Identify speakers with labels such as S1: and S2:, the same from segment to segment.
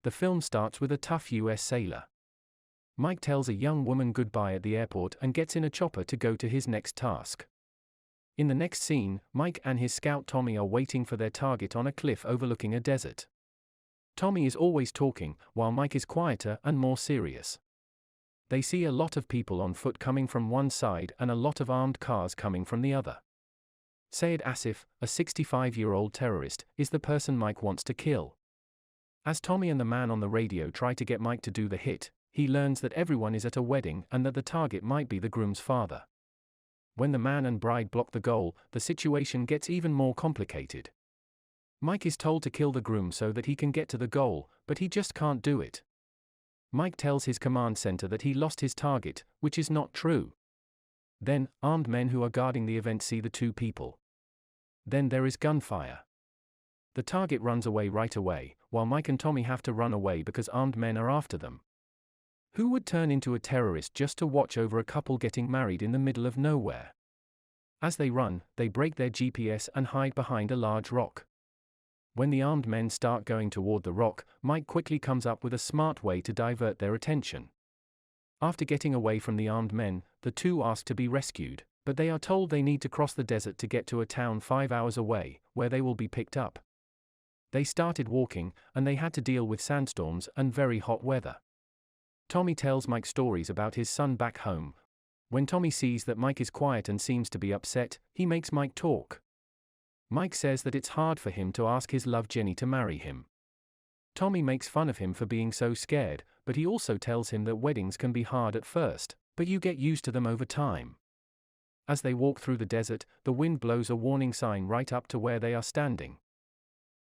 S1: The film starts with a tough US sailor. Mike tells a young woman goodbye at the airport and gets in a chopper to go to his next task. In the next scene, Mike and his scout Tommy are waiting for their target on a cliff overlooking a desert. Tommy is always talking, while Mike is quieter and more serious. They see a lot of people on foot coming from one side and a lot of armed cars coming from the other. Sayed Asif, a 65-year-old terrorist, is the person Mike wants to kill. As Tommy and the man on the radio try to get Mike to do the hit, he learns that everyone is at a wedding and that the target might be the groom's father. When the man and bride block the goal, the situation gets even more complicated. Mike is told to kill the groom so that he can get to the goal, but he just can't do it. Mike tells his command center that he lost his target, which is not true. Then, armed men who are guarding the event see the two people. Then there is gunfire. The target runs away right away, while Mike and Tommy have to run away because armed men are after them. Who would turn into a terrorist just to watch over a couple getting married in the middle of nowhere? As they run, they break their GPS and hide behind a large rock. When the armed men start going toward the rock, Mike quickly comes up with a smart way to divert their attention. After getting away from the armed men, the two ask to be rescued, but they are told they need to cross the desert to get to a town 5 hours away, where they will be picked up. They started walking, and they had to deal with sandstorms and very hot weather. Tommy tells Mike stories about his son back home. When Tommy sees that Mike is quiet and seems to be upset, he makes Mike talk. Mike says that it's hard for him to ask his love Jenny to marry him. Tommy makes fun of him for being so scared, but he also tells him that weddings can be hard at first, but you get used to them over time. As they walk through the desert, the wind blows a warning sign right up to where they are standing.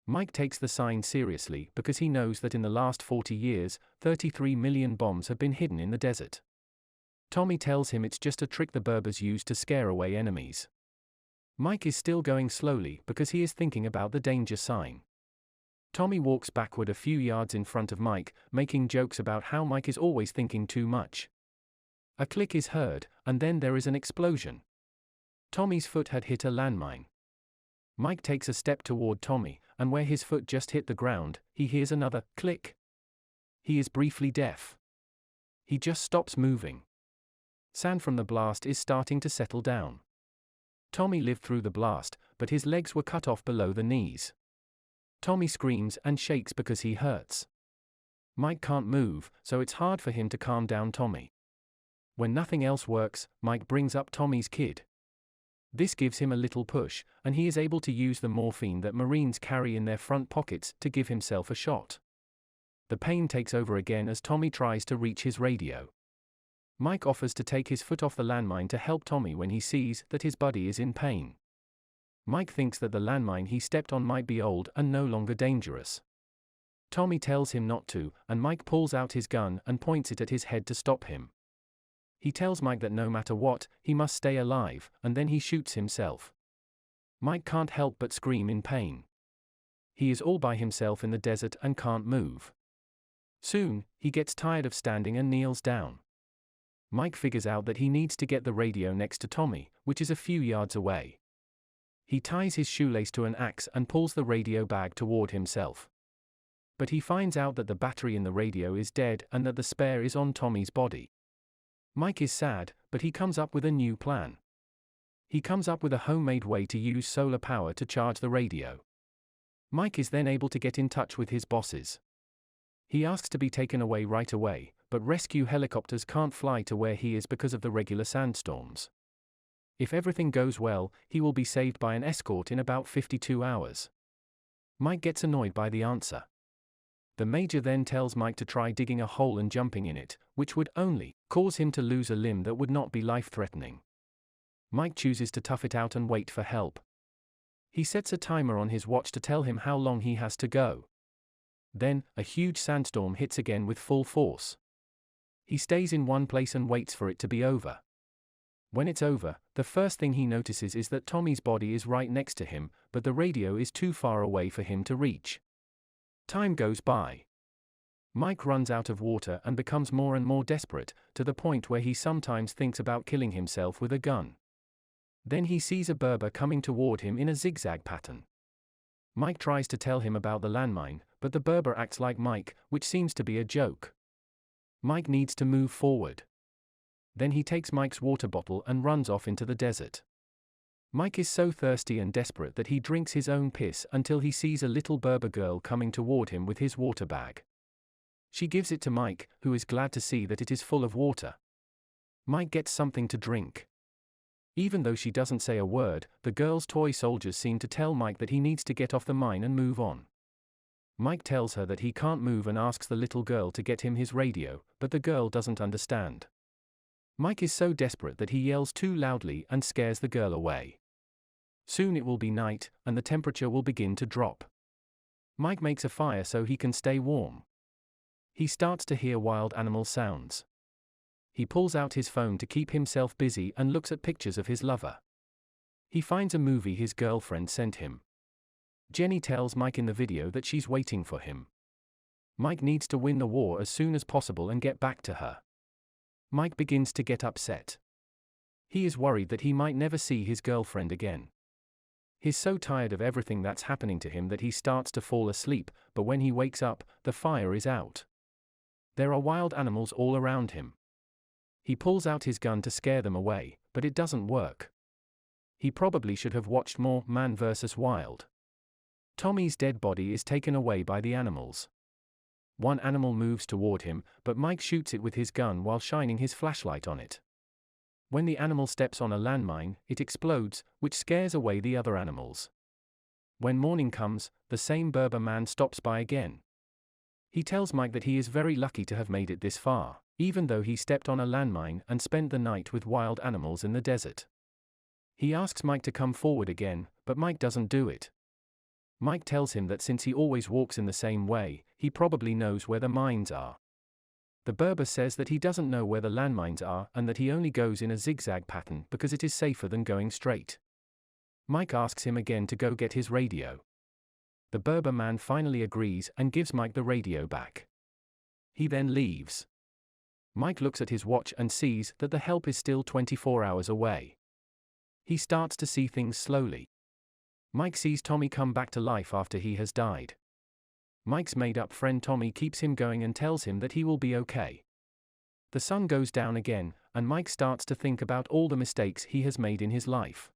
S1: Mike takes the sign seriously because he knows that in the last 40 years, 33 million bombs have been hidden in the desert. Tommy tells him it's just a trick the Berbers use to scare away enemies. Mike is still going slowly because he is thinking about the danger sign. Tommy walks backward a few yards in front of Mike, making jokes about how Mike is always thinking too much. A click is heard, and then there is an explosion. Tommy's foot had hit a landmine. Mike takes a step toward Tommy, and where his foot just hit the ground, he hears another click. He is briefly deaf. He just stops moving. Sand from the blast is starting to settle down. Tommy lived through the blast, but his legs were cut off below the knees. Tommy screams and shakes because he hurts. Mike can't move, so it's hard for him to calm down Tommy. When nothing else works, Mike brings up Tommy's kid. This gives him a little push, and he is able to use the morphine that Marines carry in their front pockets to give himself a shot. The pain takes over again as Tommy tries to reach his radio. Mike offers to take his foot off the landmine to help Tommy when he sees that his buddy is in pain. Mike thinks that the landmine he stepped on might be old and no longer dangerous. Tommy tells him not to, and Mike pulls out his gun and points it at his head to stop him. He tells Mike that no matter what, he must stay alive, and then he shoots himself. Mike can't help but scream in pain. He is all by himself in the desert and can't move. Soon, he gets tired of standing and kneels down. Mike figures out that he needs to get the radio next to Tommy, which is a few yards away. He ties his shoelace to an axe and pulls the radio bag toward himself. But he finds out that the battery in the radio is dead and that the spare is on Tommy's body. Mike is sad, but he comes up with a new plan. He comes up with a homemade way to use solar power to charge the radio. Mike is then able to get in touch with his bosses. He asks to be taken away right away, but rescue helicopters can't fly to where he is because of the regular sandstorms. If everything goes well, he will be saved by an escort in about 52 hours. Mike gets annoyed by the answer. The major then tells Mike to try digging a hole and jumping in it, which would only cause him to lose a limb that would not be life-threatening. Mike chooses to tough it out and wait for help. He sets a timer on his watch to tell him how long he has to go. Then, a huge sandstorm hits again with full force. He stays in one place and waits for it to be over. When it's over, the first thing he notices is that Tommy's body is right next to him, but the radio is too far away for him to reach. Time goes by. Mike runs out of water and becomes more and more desperate, to the point where he sometimes thinks about killing himself with a gun. Then he sees a Berber coming toward him in a zigzag pattern. Mike tries to tell him about the landmine, but the Berber acts like Mike, which seems to be a joke. Mike needs to move forward. Then he takes Mike's water bottle and runs off into the desert. Mike is so thirsty and desperate that he drinks his own piss until he sees a little Berber girl coming toward him with his water bag. She gives it to Mike, who is glad to see that it is full of water. Mike gets something to drink. Even though she doesn't say a word, the girl's toy soldiers seem to tell Mike that he needs to get off the mine and move on. Mike tells her that he can't move and asks the little girl to get him his radio, but the girl doesn't understand. Mike is so desperate that he yells too loudly and scares the girl away. Soon it will be night, and the temperature will begin to drop. Mike makes a fire so he can stay warm. He starts to hear wild animal sounds. He pulls out his phone to keep himself busy and looks at pictures of his lover. He finds a movie his girlfriend sent him. Jenny tells Mike in the video that she's waiting for him. Mike needs to win the war as soon as possible and get back to her. Mike begins to get upset. He is worried that he might never see his girlfriend again. He's so tired of everything that's happening to him that he starts to fall asleep, but when he wakes up, the fire is out. There are wild animals all around him. He pulls out his gun to scare them away, but it doesn't work. He probably should have watched more Man vs. Wild. Tommy's dead body is taken away by the animals. One animal moves toward him, but Mike shoots it with his gun while shining his flashlight on it. When the animal steps on a landmine, it explodes, which scares away the other animals. When morning comes, the same Berber man stops by again. He tells Mike that he is very lucky to have made it this far, even though he stepped on a landmine and spent the night with wild animals in the desert. He asks Mike to come forward again, but Mike doesn't do it. Mike tells him that since he always walks in the same way, he probably knows where the mines are. The Berber says that he doesn't know where the landmines are and that he only goes in a zigzag pattern because it is safer than going straight. Mike asks him again to go get his radio. The Berber man finally agrees and gives Mike the radio back. He then leaves. Mike looks at his watch and sees that the help is still 24 hours away. He starts to see things slowly. Mike sees Tommy come back to life after he has died. Mike's made-up friend Tommy keeps him going and tells him that he will be okay. The sun goes down again, and Mike starts to think about all the mistakes he has made in his life.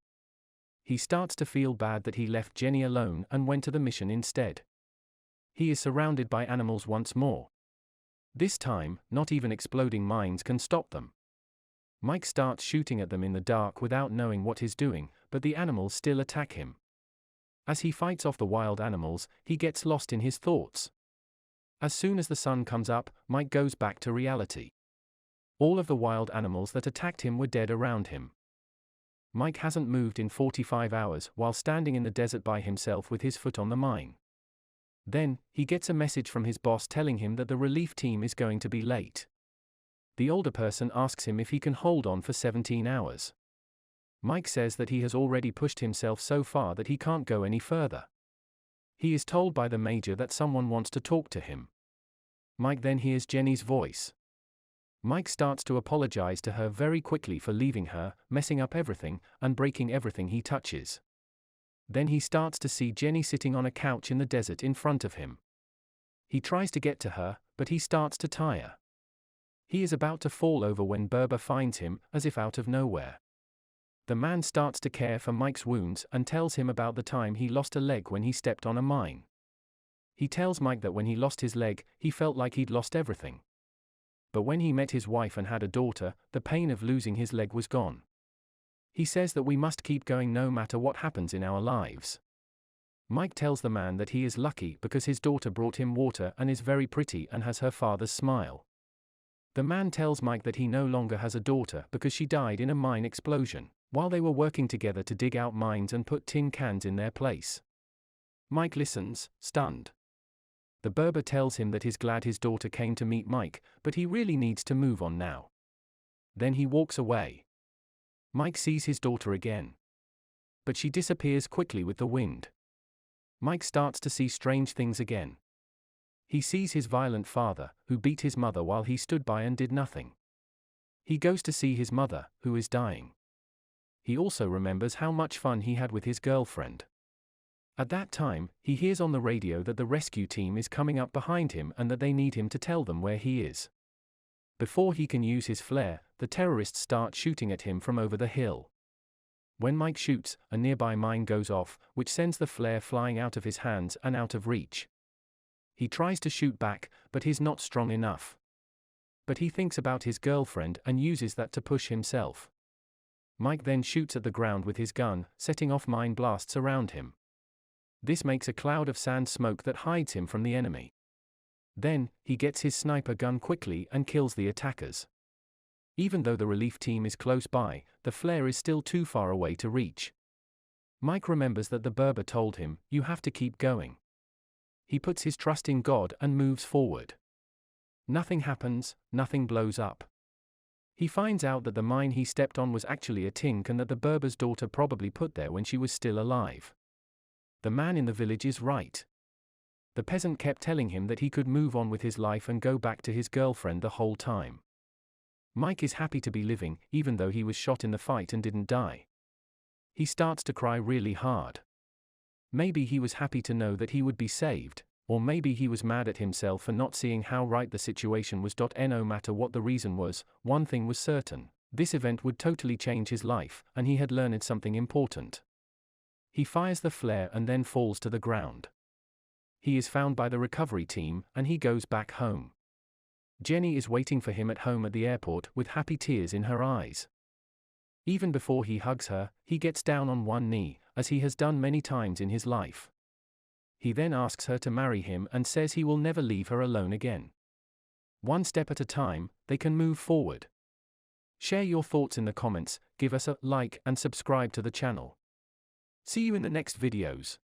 S1: He starts to feel bad that he left Jenny alone and went to the mission instead. He is surrounded by animals once more. This time, not even exploding mines can stop them. Mike starts shooting at them in the dark without knowing what he's doing, but the animals still attack him. As he fights off the wild animals, he gets lost in his thoughts. As soon as the sun comes up, Mike goes back to reality. All of the wild animals that attacked him were dead around him. Mike hasn't moved in 45 hours while standing in the desert by himself with his foot on the mine. Then, he gets a message from his boss telling him that the relief team is going to be late. The older person asks him if he can hold on for 17 hours. Mike says that he has already pushed himself so far that he can't go any further. He is told by the major that someone wants to talk to him. Mike then hears Jenny's voice. Mike starts to apologize to her very quickly for leaving her, messing up everything, and breaking everything he touches. Then he starts to see Jenny sitting on a couch in the desert in front of him. He tries to get to her, but he starts to tire. He is about to fall over when Berber finds him, as if out of nowhere. The man starts to care for Mike's wounds and tells him about the time he lost a leg when he stepped on a mine. He tells Mike that when he lost his leg, he felt like he'd lost everything. But when he met his wife and had a daughter, the pain of losing his leg was gone. He says that we must keep going no matter what happens in our lives. Mike tells the man that he is lucky because his daughter brought him water and is very pretty and has her father's smile. The man tells Mike that he no longer has a daughter because she died in a mine explosion, while they were working together to dig out mines and put tin cans in their place. Mike listens, stunned. The Berber tells him that he's glad his daughter came to meet Mike, but he really needs to move on now. Then he walks away. Mike sees his daughter again. But she disappears quickly with the wind. Mike starts to see strange things again. He sees his violent father, who beat his mother while he stood by and did nothing. He goes to see his mother, who is dying. He also remembers how much fun he had with his girlfriend. At that time, he hears on the radio that the rescue team is coming up behind him and that they need him to tell them where he is. Before he can use his flare, the terrorists start shooting at him from over the hill. When Mike shoots, a nearby mine goes off, which sends the flare flying out of his hands and out of reach. He tries to shoot back, but he's not strong enough. But he thinks about his girlfriend and uses that to push himself. Mike then shoots at the ground with his gun, setting off mine blasts around him. This makes a cloud of sand smoke that hides him from the enemy. Then, he gets his sniper gun quickly and kills the attackers. Even though the relief team is close by, the flare is still too far away to reach. Mike remembers that the Berber told him, "You have to keep going." He puts his trust in God and moves forward. Nothing happens, nothing blows up. He finds out that the mine he stepped on was actually a tink and that the Berber's daughter probably put there when she was still alive. The man in the village is right. The peasant kept telling him that he could move on with his life and go back to his girlfriend the whole time. Mike is happy to be living, even though he was shot in the fight and didn't die. He starts to cry really hard. Maybe he was happy to know that he would be saved, or maybe he was mad at himself for not seeing how right the situation was. No matter what the reason was, one thing was certain: this event would totally change his life, and he had learned something important. He fires the flare and then falls to the ground. He is found by the recovery team, and he goes back home. Jenny is waiting for him at home at the airport with happy tears in her eyes. Even before he hugs her, he gets down on one knee, as he has done many times in his life. He then asks her to marry him and says he will never leave her alone again. One step at a time, they can move forward. Share your thoughts in the comments, give us a like and subscribe to the channel. See you in the next videos.